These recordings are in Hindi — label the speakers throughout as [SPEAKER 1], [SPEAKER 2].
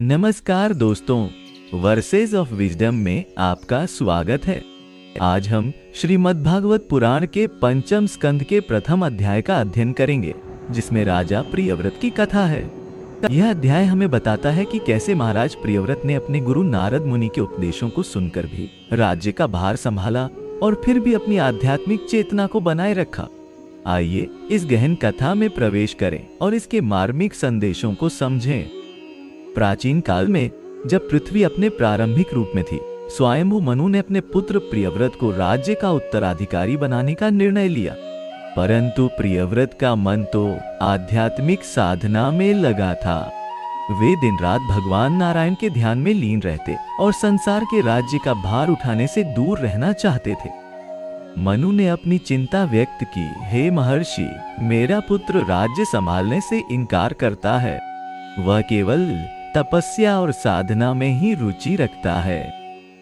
[SPEAKER 1] नमस्कार दोस्तों, वर्सेस ऑफ विजडम में आपका स्वागत है। आज हम श्रीमद् भागवत पुराण के पंचम स्कंद के प्रथम अध्याय का अध्ययन करेंगे, जिसमें राजा प्रियव्रत की कथा है। यह अध्याय हमें बताता है कि कैसे महाराज प्रियव्रत ने अपने गुरु नारद मुनि के उपदेशों को सुनकर भी राज्य का भार संभाला और फिर भी अपनी आध्यात्मिक चेतना को बनाए रखा। आइए इस गहन कथा में प्रवेश करें और इसके मार्मिक संदेशों को समझें। प्राचीन काल में जब पृथ्वी अपने प्रारंभिक रूप में थी, स्वयंभू मनु ने अपने पुत्र प्रियव्रत को राज्य का उत्तराधिकारी बनाने का निर्णय लिया। परंतु प्रियव्रत का मन तो आध्यात्मिक साधना में लगा था। वे दिन रात भगवान नारायण के ध्यान में लीन रहते और संसार के राज्य का भार उठाने से दूर रहना चाहते थे। मनु ने अपनी चिंता व्यक्त की, हे महर्षि, मेरा पुत्र राज्य संभालने से इनकार करता है। वह केवल तपस्या और साधना में ही रुचि रखता है,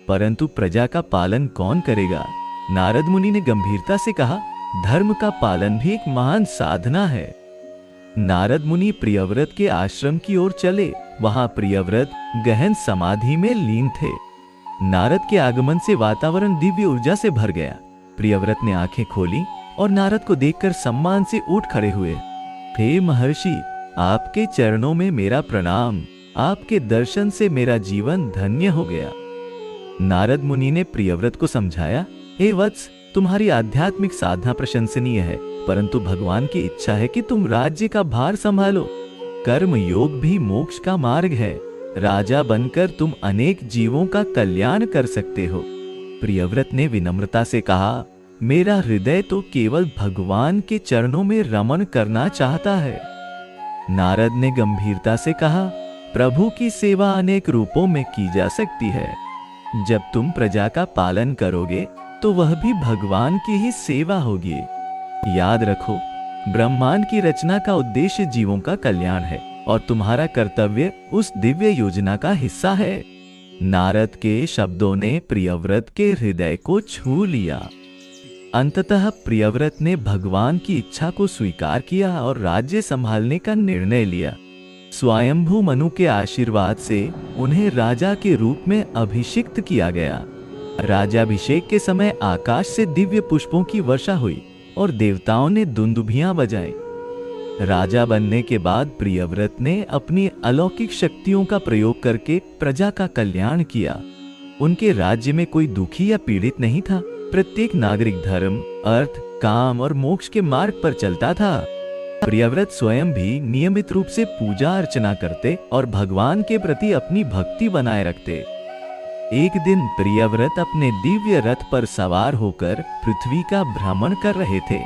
[SPEAKER 1] परंतु प्रजा का पालन कौन करेगा? नारद मुनि ने गंभीरता से कहा, धर्म का पालन भी एक महान साधना है। नारद मुनि प्रियव्रत के आश्रम की ओर चले। वहां प्रियव्रत गहन समाधि में लीन थे। नारद के आगमन से वातावरण दिव्य ऊर्जा से भर गया। प्रियव्रत ने आंखें खोली और नारद को देखकर सम्मान से उठ खड़े हुए। हे महर्षि, आपके चरणों में मेरा प्रणाम। आपके दर्शन से मेरा जीवन धन्य हो गया। नारद मुनि ने प्रियव्रत को समझाया, हे वत्स, तुम्हारी आध्यात्मिक साधना प्रशंसनीय है, परंतु भगवान की इच्छा है कि तुम राज्य का भार संभालो। कर्म योग भी मोक्ष का मार्ग है। राजा बनकर तुम अनेक जीवों का कल्याण कर सकते हो। प्रियव्रत ने विनम्रता से कहा, मेरा हृदय तो केवल भगवान के चरणों में रमण करना चाहता है। नारद ने गंभीरता से कहा, प्रभु की सेवा अनेक रूपों में की जा सकती है। जब तुम प्रजा का पालन करोगे तो वह भी भगवान की ही सेवा होगी। याद रखो, ब्रह्मांड की रचना का उद्देश्य जीवों का कल्याण है और तुम्हारा कर्तव्य उस दिव्य योजना का हिस्सा है। नारद के शब्दों ने प्रियव्रत के हृदय को छू लिया। अंततः प्रियव्रत ने भगवान की इच्छा को स्वीकार किया और राज्य संभालने का निर्णय लिया। स्वयंभू मनु के आशीर्वाद से उन्हें राजा के रूप में अभिषिक्त किया गया। राजाभिषेक के समय आकाश से दिव्य पुष्पों की वर्षा हुई और देवताओं ने दुंदुभियां बजाई। राजा बनने के बाद प्रियव्रत ने अपनी अलौकिक शक्तियों का प्रयोग करके प्रजा का कल्याण किया। उनके राज्य में कोई दुखी या पीड़ित नहीं था। प्रत्येक नागरिक धर्म, अर्थ, काम और मोक्ष के मार्ग पर चलता था। प्रियव्रत स्वयं भी नियमित रूप से पूजा अर्चना करते और भगवान के प्रति अपनी भक्ति बनाए रखते। एक दिन प्रियव्रत अपने दिव्य रथ पर सवार होकर पृथ्वी का भ्रमण कर रहे थे।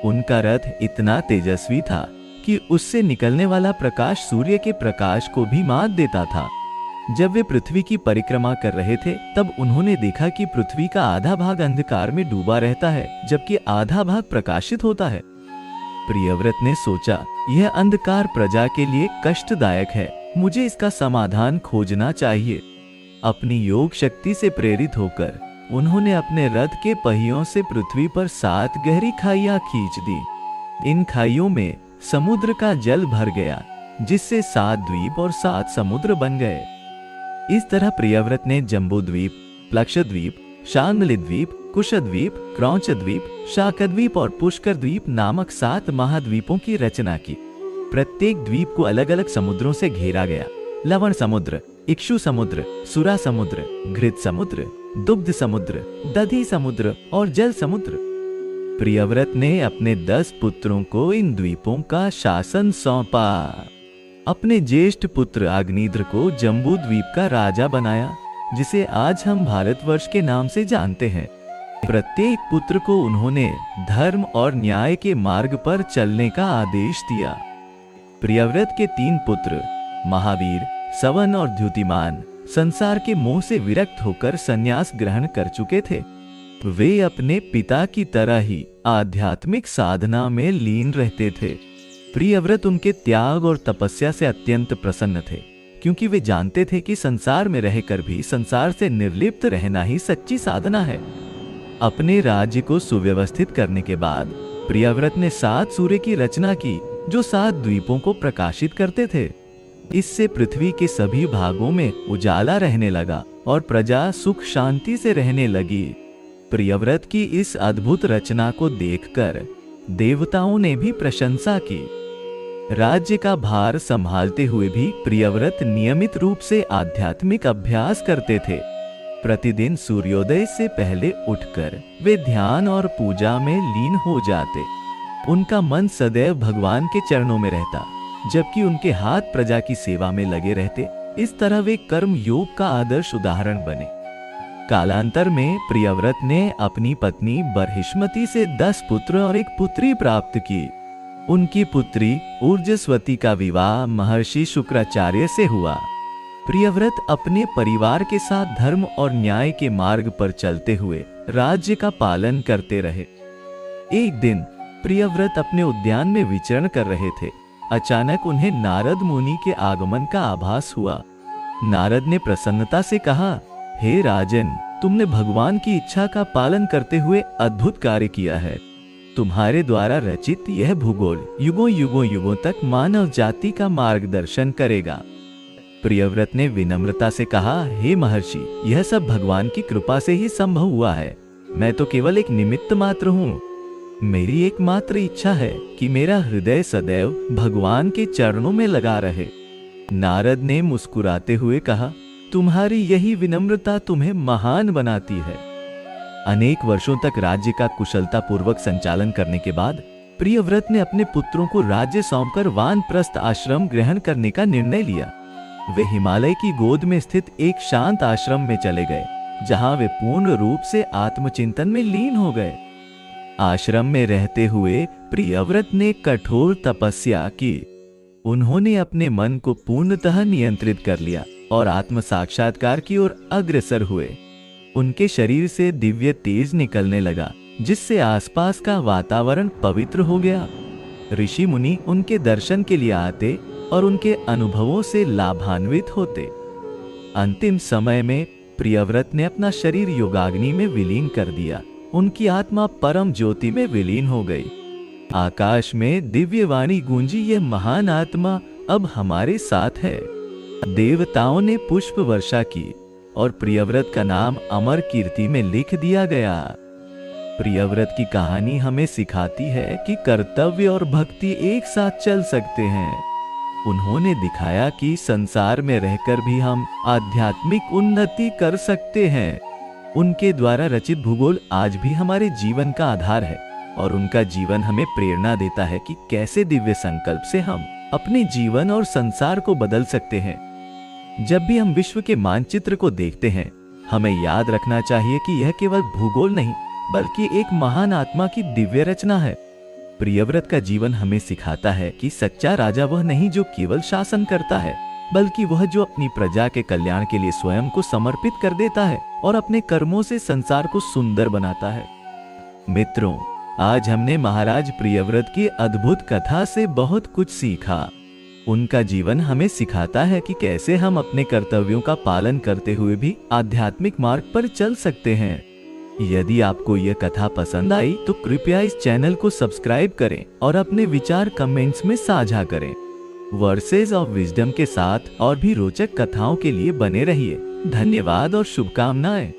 [SPEAKER 1] उनका रथ इतना तेजस्वी था कि उससे निकलने वाला प्रकाश सूर्य के प्रकाश को भी मात देता था। जब वे पृथ्वी की परिक्रमा कर रहे थे, तब उन्होंने देखा कि पृथ्वी का आधा भाग अंधकार में डूबा रहता है, जबकि आधा भाग प्रकाशित होता है। प्रियव्रत ने सोचा, यह अंधकार प्रजा के लिए कष्टदायक है, मुझे इसका समाधान खोजना चाहिए। अपनी योग शक्ति से प्रेरित होकर उन्होंने अपने रथ के पहियों से पृथ्वी पर 7 गहरी खाइयां खींच दी। इन खाइयों में समुद्र का जल भर गया, जिससे 7 द्वीप और 7 समुद्र बन गए। इस तरह प्रियव्रत ने जम्बूद्वीप, प्लक्षद्वीप, शांगलिद्वीप, कुशद्वीप, क्रौंचद्वीप, शाकद्वीप और पुष्कर द्वीप नामक 7 महाद्वीपों की रचना की। प्रत्येक द्वीप को अलग अलग समुद्रों से घेरा गया। लवण समुद्र, इक्षु समुद्र, सुरा समुद्र, घृत समुद्र, दुग्ध समुद्र, दधी समुद्र और जल समुद्र। प्रियव्रत ने अपने 10 पुत्रों को इन द्वीपों का शासन सौंपा। अपने ज्येष्ठ पुत्र अग्निद्र को जम्बू द्वीप का राजा बनाया, जिसे आज हम भारतवर्ष के नाम से जानते हैं। प्रत्येक पुत्र को उन्होंने धर्म और न्याय के मार्ग पर चलने का आदेश दिया। प्रियव्रत के 3 पुत्र महावीर, सवन और द्युतिमान संसार के मोह से विरक्त होकर संन्यास ग्रहण कर चुके थे। वे अपने पिता की तरह ही आध्यात्मिक साधना में लीन रहते थे। प्रियव्रत उनके त्याग और तपस्या से अत्यंत प्रसन्न थे, क्योंकि वे जानते थे कि संसार में रहकर भी संसार से निर्लिप्त रहना ही सच्ची साधना है। अपने राज्य को सुव्यवस्थित करने के बाद प्रियव्रत ने 7 सूर्य की रचना की, जो 7 द्वीपों को प्रकाशित करते थे। इससे पृथ्वी के सभी भागों में उजाला रहने लगा और प्रजा सुख शांति से रहने लगी। प्रियव्रत की इस अद्भुत रचना को देखकर देवताओं ने भी प्रशंसा की। राज्य का भार संभालते हुए भी प्रियव्रत नियमित रूप से आध्यात्मिक अभ्यास करते थे। प्रतिदिन सूर्योदय से पहले उठकर वे ध्यान और पूजा में लीन हो जाते। उनका मन सदैव भगवान के चरणों में रहता, जबकि उनके हाथ प्रजा की सेवा में लगे रहते। इस तरह वे कर्म योग का आदर्श उदाहरण बने। कालांतर में प्रियव्रत ने अपनी पत्नी बर्हिष्मति से 10 पुत्र और 1 पुत्री प्राप्त की। उनकी पुत्री ऊर्जस्वती का विवाह महर्षि शुक्राचार्य से हुआ। प्रियव्रत अपने परिवार के साथ धर्म और न्याय के मार्ग पर चलते हुए राज्य का पालन करते रहे। एक दिन प्रियव्रत अपने उद्यान में विचरण कर रहे थे। अचानक उन्हें नारद मुनि के आगमन का आभास हुआ। नारद ने प्रसन्नता से कहा, हे राजन, तुमने भगवान की इच्छा का पालन करते हुए अद्भुत कार्य किया है। तुम्हारे द्वारा रचित यह भूगोल युगों युगों युगों तक मानव जाति का मार्गदर्शन करेगा। प्रियव्रत ने विनम्रता से कहा, हे महर्षि, यह सब भगवान की कृपा से ही संभव हुआ है। मैं तो केवल एक निमित्त मात्र हूँ। मेरी एकमात्र इच्छा है कि मेरा हृदय सदैव भगवान के चरणों में लगा रहे। नारद ने मुस्कुराते हुए कहा, तुम्हारी यही विनम्रता तुम्हें महान बनाती है। अनेक वर्षों तक राज्य का कुशलता पूर्वक संचालन करने के बाद प्रियव्रत ने अपने पुत्रों को राज्य सौंपकर वानप्रस्थ आश्रम ग्रहण करने का निर्णय लिया। वे हिमालय की गोद में स्थित एक शांत आश्रम में चले गए, जहां वे पूर्ण रूप से आत्मचिंतन में लीन हो गए। आश्रम में रहते हुए प्रियव्रत ने कठोर तपस्या की। उन्होंने अपने मन को पूर्णतः नियंत्रित कर लिया और आत्म साक्षात्कार की ओर अग्रसर हुए। उनके शरीर से दिव्य तेज निकलने लगा, जिससे आसपास का वातावरण पवित्र हो गया। ऋषि मुनि उनके दर्शन के लिए आते और उनके अनुभवों से लाभान्वित होते। अंतिम समय में प्रियव्रत ने अपना शरीर योगाग्नि में विलीन कर दिया। उनकी आत्मा परम ज्योति में विलीन हो गई। आकाश में दिव्य वाणी गूंजी, यह महान आत्मा अब हमारे साथ है। देवताओं ने पुष्प वर्षा की और प्रियव्रत का नाम अमर कीर्ति में लिख दिया गया। प्रियव्रत की कहानी हमें सिखाती है कि कर्तव्य और भक्ति एक साथ चल सकते हैं। उन्होंने दिखाया कि संसार में रहकर भी हम आध्यात्मिक उन्नति कर सकते हैं। उनके द्वारा रचित भूगोल आज भी हमारे जीवन का आधार है और उनका जीवन हमें प्रेरणा देता है कि कैसे दिव्य संकल्प से हम अपने जीवन और संसार को बदल सकते हैं। जब भी हम विश्व के मानचित्र को देखते हैं, हमें याद रखना चाहिए कि यह केवल भूगोल नहीं, बल्कि एक महान आत्मा की दिव्य रचना है। प्रियव्रत का जीवन हमें सिखाता है कि सच्चा राजा वह नहीं जो केवल शासन करता है, बल्कि वह जो अपनी प्रजा के कल्याण के लिए स्वयं को समर्पित कर देता है और अपने कर्मों से संसार को सुंदर बनाता है। मित्रों, आज हमने महाराज प्रियव्रत की अद्भुत कथा से बहुत कुछ सीखा। उनका जीवन हमें सिखाता है कि कैसे हम अपने कर्तव्यों का पालन करते हुए भी आध्यात्मिक मार्ग पर चल सकते हैं। यदि आपको यह कथा पसंद आई तो कृपया इस चैनल को सब्सक्राइब करें और अपने विचार कमेंट्स में साझा करें। वर्सेस ऑफ विजडम के साथ और भी रोचक कथाओं के लिए बने रहिए। धन्यवाद और शुभकामनाएं।